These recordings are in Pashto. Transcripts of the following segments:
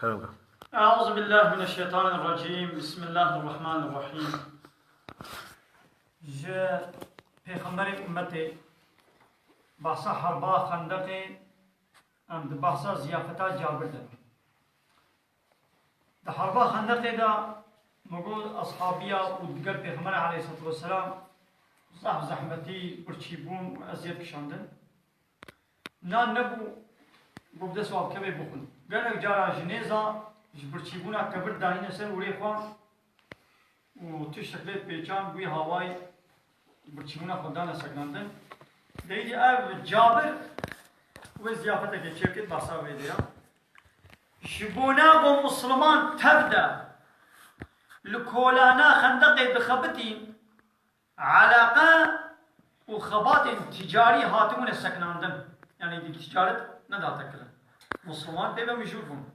كرمك. أعوذ بالله من الشيطان الرجيم. بسم الله الرحمن الرحيم. جاء پیغمبر امتی بحثا حربا خندق ام ده بحثا زیافتا جابر ده ده حربا خندق ده مقول أصحابيا ودقر پیغمبر عليه الصلاة والسلام زحمتي برچيبون و أزياد كشاندن نان نبو ببدأ سواب كبه بخون قالك جارا جنيزا برچيبونا كبر دانين سر وري خوان و تشتكلت بيچان بوي هواي برچيبونا خدانا سكناندن ديدي اف جابر و زيافته كي شركت باسا ويديا شبونا بو مسلمان تبدا لكولانا خندق دخبتي علاقة وخبات تجاري هاتمون السكناندن يعني دي تجارة نداتا كلا مسلمان بيبا مشوفون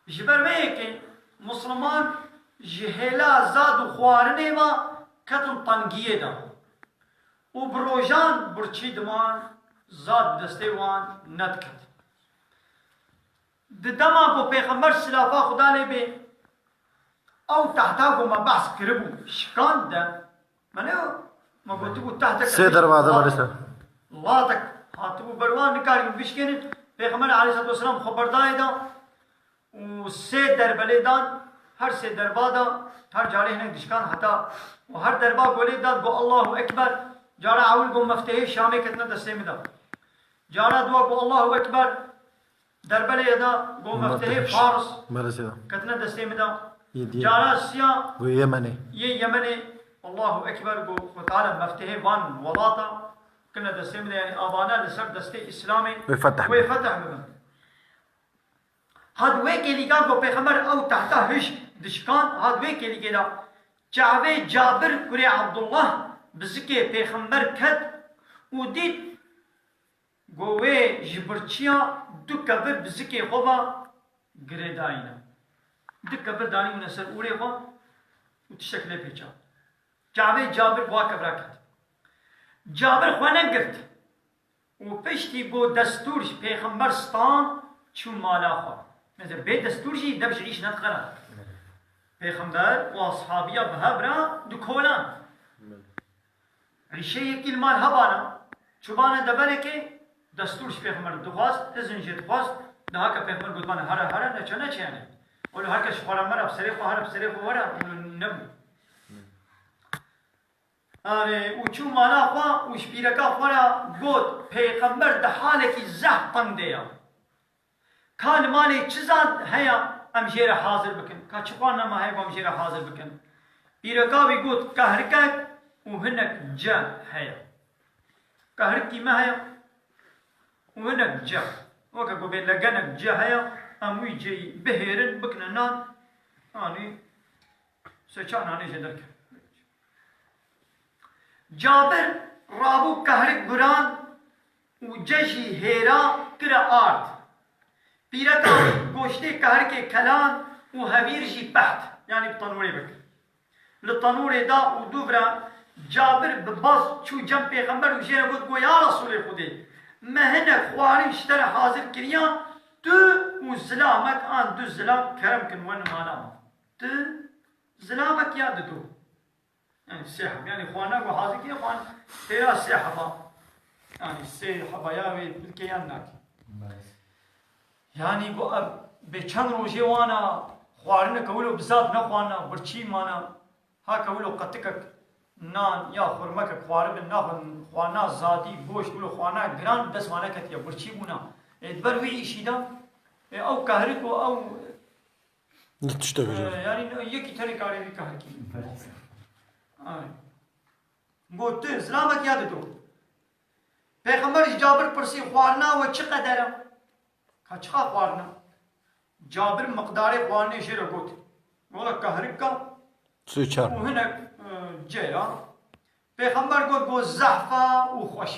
جبر ويكي مسلمان جهلا زاد و خوارنه ما كتن طنقية دا و بروجان برچي دمان زاد دسته وان ندكت دما بو پیغمبر سلافا خدا لي بي او تحتاكو ما بحث كربو شكان دا منو ما قلتو تحتك سيدر بعد مرسا الله تك هاتبو بروان نكاري بشكين پیغمبر عليه الصلاة والسلام خبردار دا و سه دربله داد هر سه دربا دا هر جاره هنگ دشکان حتا و هر دربا گولی داد گو الله اکبر جاره اول گو مفتحه شامه کتنا دسته می دا جاره دوا گو الله اکبر دربله دا گو مفتحه فارس کتنا دسته می دا جاره سیا و یمنی یمنی الله اکبر گو تعالی مفتحه وان ولاتا كنا دسته می دا یعنی آبانا لسر دسته اسلامی ويفتح بگن هاد ويكي اللي قال بيغمبر او تحته هش دشكان هاد ويكي اللي قال جاوي جابر كري عبد الله بزكي بيغمبر كد وديت قوي جبرتشيا دو كبر بزكي خوبا غريداينا دو كبر داني ونسر اولي خو وتشكله بيچا جاوي جابر بوا كبرا كد جابر خوانا قرت وبشتي بو دستورش بيغمبر ستان چو مالا خوا مثل بيت دستور شي دبش عيش نتقرا پیغمبر واصحابيا بهبرا دكولان عيشي يكي المال هبانا چوبانا دبركي دستورش پیغمبر دخواست زنجير خواست دهاكا پیغمبر قلت بانا هرا نچا نچا يعني ولو هركا شخورا مرا بسريخو هرا بسريخو ورا نبو وچو مالا خوا وشبيركا خورا قلت پیغمبر دحالكي زه طنديا كان مالي چزاد هيا امجير حاضر بكن كاچقوانا ما هيا امجير حاضر بكن بيركاوي قوت كهركك وهنك جا هيا كهركي ما هيا وهنك جا وكا قو بين لقنك جا هيا اموي جي بهيرن بكنا نان اني سچان اني جدرك جابر رابو كهرك بران وجشي هيرا كرا آرد پیرکا گوشته کهر کے کلان و هویر جی بحت یعنی بطنوره بکر لطنوره دا و دوبرا جابر بباز چو جم پیغمبر و جیره بود گو یا رسول خوده مهنک خواری شتر حاضر کریان تو و زلامک آن دو زلام کرم کن ون مانا تو زلامک یاد تو یعنی سیحب یعنی خوانک و حاضر کریان خوان تیرا سیحبا یعنی سیحبا یاوی بلکیان ناکی يعني بچند روزي وانا خوارنا كولو بزاد نخوانا برچي مانا ها كولو قتكك نان يا خرمك خوار بن ناخن خوانا زادي گوش كولو خوانا گران دس مانا كتيا برچي بونا ادبر وي شيدا او كهركو او يعني يكي تري كاري كهركي قلت اسلامك ياد تو پیغمبر جابر پرسي خوارنا و چه قدره اچھا خوارنا جابر مقدار خوارنے شیر گوت بولا کہرکا سوچار وهناك جيرا پیغمبر گو زحفا و خوش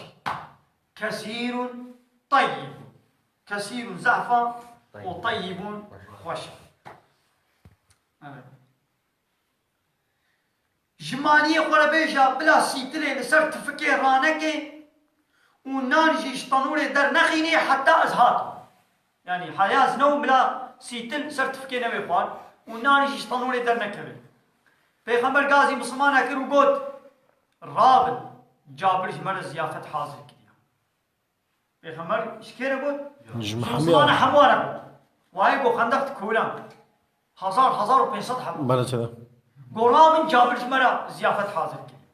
كثير طيب كثير زحفا وطيب خوش جمالية خولا بيجا بلا سيتلي لسر تفكير رانكي ونان جيش طنوري در نخيني حتى ازهاتو يعني حياز نوم بلا سیتن سرتفکه نوی خواد و نانیش تنوری در نکره پیغمبر گازی مسلمان اکر و گوت رابن جابرش مرد زیافت حاضر کردیم پیغمبر شکره گوت مسلمان حموانه گوت وای گو خندقت کولان 1500 حموان بله چرا گو رابن جابرش مرد زیافت حاضر کردیم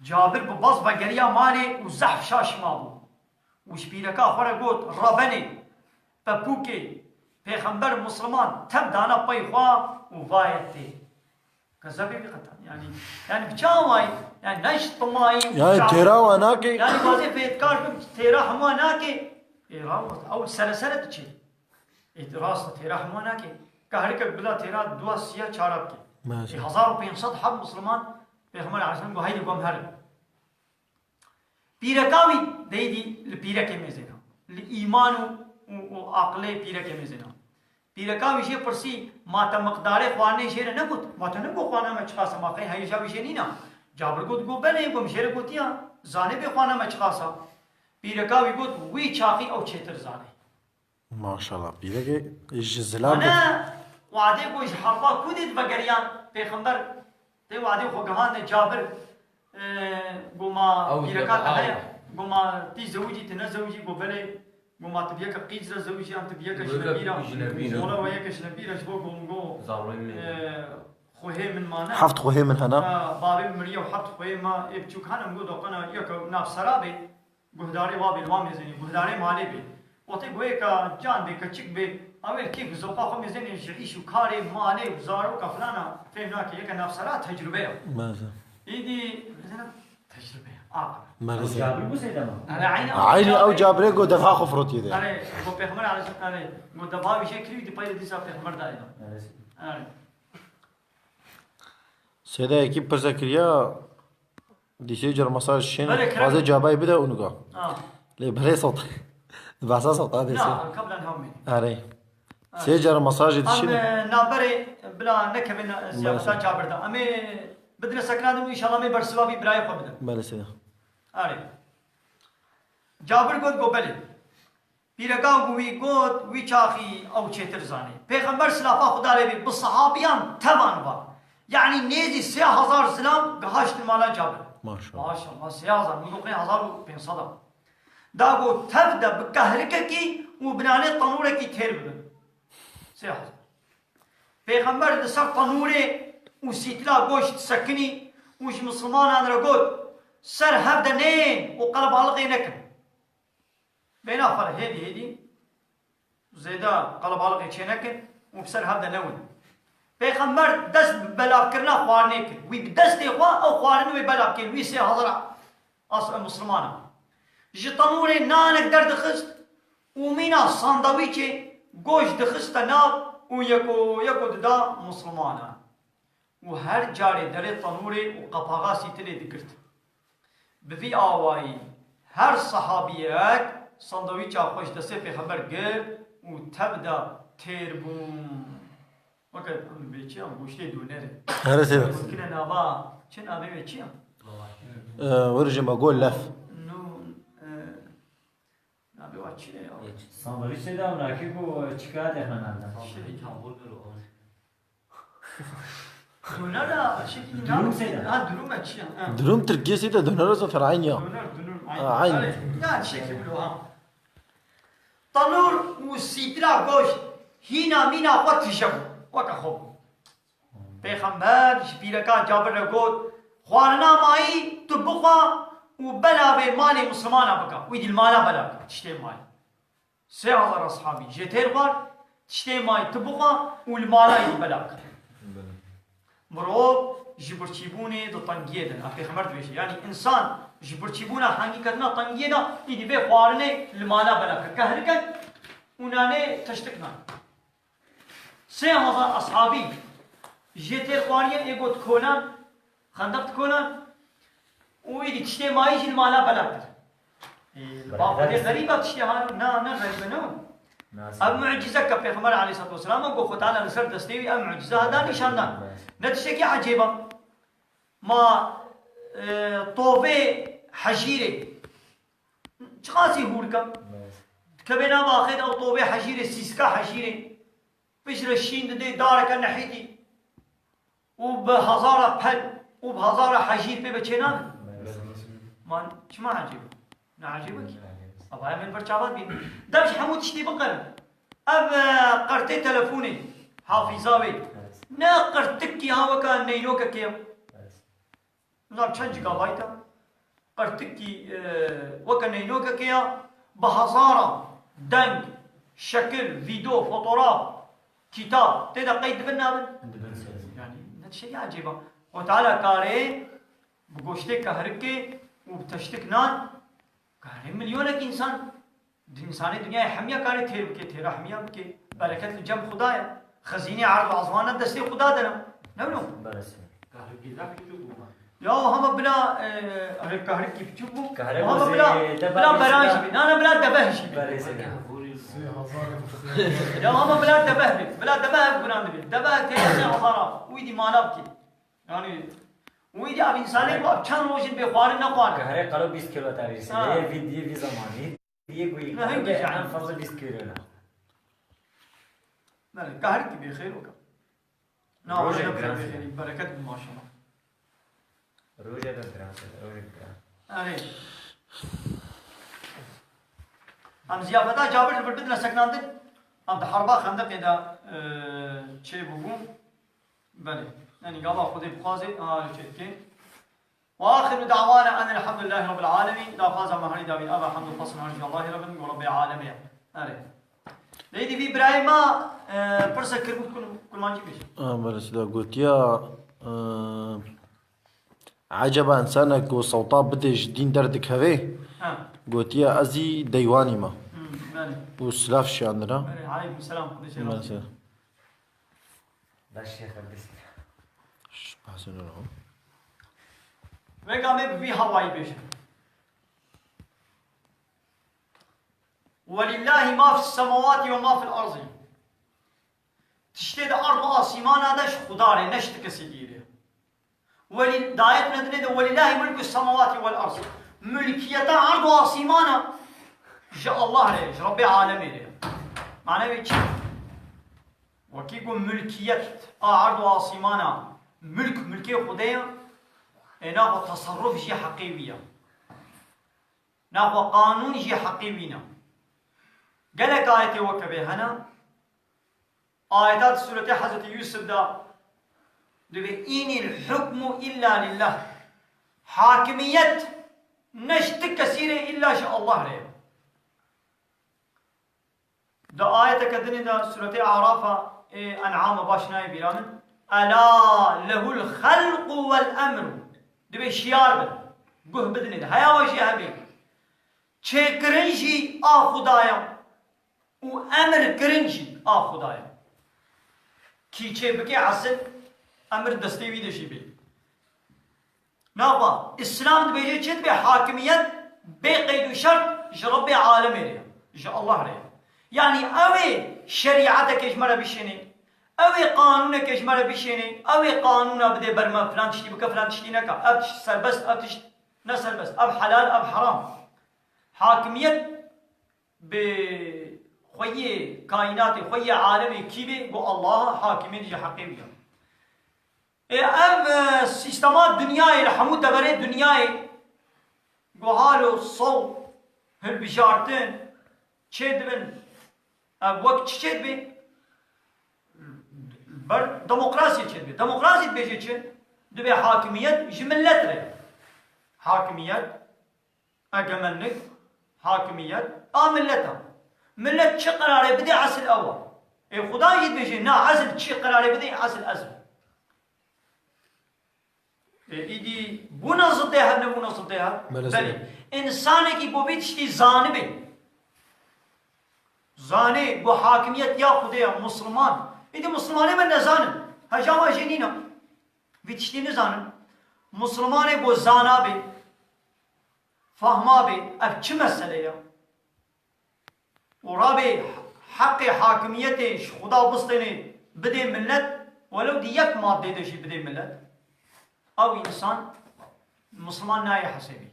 جابر بباز بگریا مانه و زحف شاش مابو و شپیرکا خوره گوت رابنه بپوکه پیغمبر مسلمان تب دانا پای خواه و وایتی کذبی بقطع یعنی بچه وای یعنی نشت طمایی یعنی تیرا و انا که یعنی بازی فیدکار بیم تیرا هموانا که اول سرسرت چه راست تیرا هموانا که هر که بلا تیرا دو سیا چارب که 1500 حب مسلمان پیغمبر علیه السلام گو هیدی گم هر پیرکاوی دیدی لپیرکه میزینا لایمان و عقله پیرکه میزینا پیرکاوی شه پرسی ما تا مقدار خوانه شیر نگوت ما تا نگو خوانه ما چخاسا ما قی هیجا ویشه نینا جابر گوت گو بله گم شیر گوتیا زانه بی خوانه ما چخاسا پیرکاوی گوت وی چاقی او چیتر زانه ماشاءالله پیره که ایش زلال انا وعده گوش حرفا کودید بگریان پیغمبر تی وعده خوگهان جابر گوما پیرکات هیا گوما تی زوجی تی نزوجی گو بله گوما تبیه که قیج را زوجی هم تبیه که شنبیرا مولا و یک شنبیرا شبو گو خوهی من مانا حفت خوهی من هنا بابی مریا و حفت خوهی ما ابچوک هنم گو دوقنا یک ناف سرابی گهداری وابی الوام میزنی گهداری مالی بی وقتی گوی که جان بی که چک بی اول کیف زوقا خو میزنی شعیش و کاری مالی و زارو که فلانا فهمنا که یک ناف سرا تجربه ماشا ایدی مثلا تجربه ماشا جابر بوسيدما عيني او جابري قو دفع خفرتي ده اره گو پیغمبر علیه السلام اره گو دبا ویشه کلی دی پایل دیسا پیغمبر دایدم اره سيدا اكيب برزكريا ديشي جر مساج شين بله كرم. بازي جاباي بدا اونغا اه لي بلي صوت باسا صوت هذا لا سي قبل ان همي اري سي جر مساج ديشي ام نابري بلا نكبن زيافتا جابر دا امي بدنا سكنان ان شاء الله مي برسوابي براي خو بدن بله سيدا اره جابر گوت گو بله پیرگاه گوی گوت وی چاخی او چیتر زانی پیغمبر سلافا خدا لبی بصحابیان تبان با یعنی نیزی 3000 سلام گهاشت مالا جابر ما شاء الله ماشاءالله 3000 من گوکنی 1500 دا گو تف دا بکهرکه کی و بنانه تنوره کی تیر بدن 3000 پیغمبر لسر تنوره و سیتلا گوشت سکنی وش مسلمان را گوت سر هفده نين وقلب علقي نكن بين آخر هدي زيدا قلب علقي شي نكن وبسر هفده نون پیغمبر دست بلاب کرنا خوارنه کن وی دست خوا او خوارنه وی بلاب کن وی 3000 اصل مسلمانه جتنور نانك درد خست ومينا ساندويتشي گوش دخست ناب ويكو ددا مسلمانه وهر جاري دري تنوري وقفاغا سيتلي دكرت بفي آوائی هر صحابیت ساندویچ خوش دسته پیغمبر گرد و تبدا تیر بوم وقت ام بیچی هم گوشتی دونره هذا سيدا ممکنه نابا چه نابه بیچی هم ورجم اقول لف نو نابه و چیه یا سامبری سيدام راكبو چیکار دهنم دونره شکلی دروم سیده. دروم چیه دروم تركيا سيدا دونر زفر عينيا دونر عين. نه شکلی بلوها تنور و سیترا گوشت هینا مینا و تشبو وکا خوب پیغمبر شپیرکا جابر را گوت خوارنا مایی تو بخوا و بلاوه مال مسلمانا بکا ویدی المالا بلا بکا تشتی مای 3000 اصحابی جتر خوار تشتی مای تو بخوا و المالا ایدی بلا بکا مرو جبرچیبونه دو تنگیه دن پیغمبر دویشه یعنی انسان جبرچیبونه هنگی کردنا تنگیه دا ایدی به خوارنه المالا بلا بکا که هرکن اونانه تشتکنا 3000 اصحابی جتر خواريه يقول كونان خندقت كونان ويدي تشتي ما يجي المالا بلاكر بابا دي غريبة تشتي هانو نا غريبة نو اب معجزة كبيغمبر عليه الصلاة والسلام وقو خطانا نسر دستيوي اب معجزة هذا نشاندان نتشتكي عجيبا ما طوبة حجيرة چقاسي هوركا كبنا باخذ أو طوبة حشيرة سيسكا حشيرة بشر الشين دي دارك النحيتي وبهزارة بحل وبهزارة حشير ببچنان ما شو ما عجيبه نعجبك أبغى من برشابات بين دمش حمود تشتي بقر أب قرتي تلفوني حافظاوي نا قرتك يا وكان نينوك كيف نعم چند جيجا بايتا قرتك وكان نينوك كيف بهزارة دنگ شكل فيديو فوتوغراف كتاب تدا قيد بالنابل يعني شيء عجيبة وتعالى كاري بقوشتك كهركي وبتشتك نان كاري مليونك إنسان إنسان الدنيا حمية كاري تير بكي تير حمية بكي بركة الجم خدايا خزيني عرض عظمانا دستي خدا دنا نبنو يا هم بلا كهركي بتشوفوا هم بلا برانش بي أنا بلا دبهش بي يا هم بلا دبه بي بلا دبه بنان بي دبه تيجي عصارة ويدي مالا بكي يعني ويدي أب إنساني کو اب چند روزی به خوار نخوار کهره قلب 20 کیلو تاریخ یه ویدیو زمانی دیگه کوئی کهره عام فضل 20 کیلو نه نه کهره کی بخیر وکم نه روزه بخیر برکت ما شاء الله روزه دراسه روزه آره هم زیافتا جابر بدنا نسکناند هم ده حربا خندق اذا چه بگم بله يعني قال خذي بقازي شيء واخر دعوانا ان الحمد لله رب العالمين لا فاز مهري داوي ابا حمد الفصل ان شاء الله رب العالمين اري ليدي في ابراهيم برسا كربت كل ما نجيبش بس لو قلت يا عجب انسانك وصوتا بدش دين دردك هذي قلت يا ازي ديواني ما وسلاف شي عندنا عليكم السلام ده الشيخ بس حسن لهم وقام بفي هواي بيش ولله ما في السماوات وما في الارض تشتد ارض آسمان هذا خداره نشت کسی دیره ولی دایت ندنه ولله ملك السماوات والارض ملكية ارض آسمان جاء الله عليه رب العالمين معناه ايش وكي يقول ملكية ارض آسمان ملكي خدايا ناخذ تصرف شيء حقيقية ناخذ قانون شيء حقيقينا قالك آية وكبه هنا آيات سورة حضرة يوسف دا إن الحكم إلا لله حاكمية نشت كثيرة إلا شاء الله عليه دا آية كدني دا سورة أعراف أنعام باشناي بيرامن ألا له الخلق والأمر دبي شيار بد قه بدني ده هيا وجه هبي چه کرنجي خدايا وأمر کرنجي خدايا كي چه بكي عسل أمر دستي ويده شي بي نابا إسلام دبي چه بي حاكمية بقيد وشرط رب عالمي إن الله عليه يعني أوي شريعتك إجمالا بيشيني اوی قانون کشمر بیشینی اوی قانون بده برما فلان تشتی بکا فلان تشتی نکا اب تشت سربست اب تشت نه سربست اب حلال اب حرام حاکمیت به خوی کائنات خوی عالمی کی به گو الله حاکمیت جه حقیقی اب سیستمات دنیای رحمو دبره دنیای گو حالو صو هر بشارتن چه دبن اب وقت چه دبن بر دموکراسی چه بی دموکراسی بیچه چه دو به حاکمیت جملت ره حاکمیت اگمنک حاکمیت ملت ملت چه قراره بده اصل اول ای خدا یید بیچه نه اصل چه قراره بده اصل ایدی bu nasıl değer ne bu nasıl değer beli insanı ki bu bitişti zanı zani bu hakimiyet ya Xudaya Müslüman İdi Müslümanı ben ne zanım? Hacama jenina. Vitiştiğini zanım. Müslümanı bu zana bi. Fahma bi. Ev çi mesele ya? Ora bi hakkı hakimiyeti Xuda bıstığını bide millet ولو دي يك مادة دشي بده ملت أو إنسان مسلمان ناي حسبي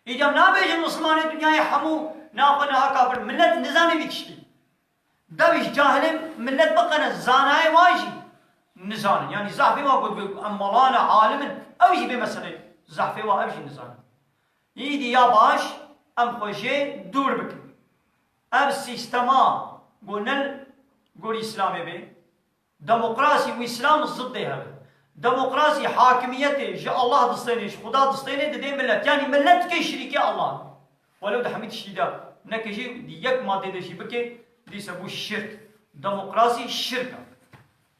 إذا ما بيجي مسلمان الدنيا يحمو ناخذها كافر ملت نزاني بيكشتي دويش جاهل ملت بقنا زاناي واجي نزاني يعني زحفي ما قلت املانا عالم او يجي بمسألة زحفي وابجي نزاني يدي يا باش ام خوشي دور بك اب سيستما قول اسلامي بي ديمقراطي واسلام ضدها ديمقراطي حاكميته جاء الله دستينيش خدا دستيني دي ملت يعني ملت كي شريكي الله ولو ده حميد الشيدا نكجي دي يك ما دي شي بكي دي سبو الشرك ديمقراطي الشركه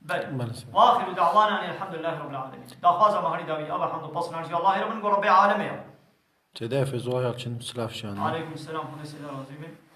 بل واخر دعوانا ان الحمد لله رب العالمين دا خازا مهري داوي ابا الحمد بصنا ان الله رب العالمين تدافع زوها يالچن سلاف شان عليكم السلام ورحمه الله وبركاته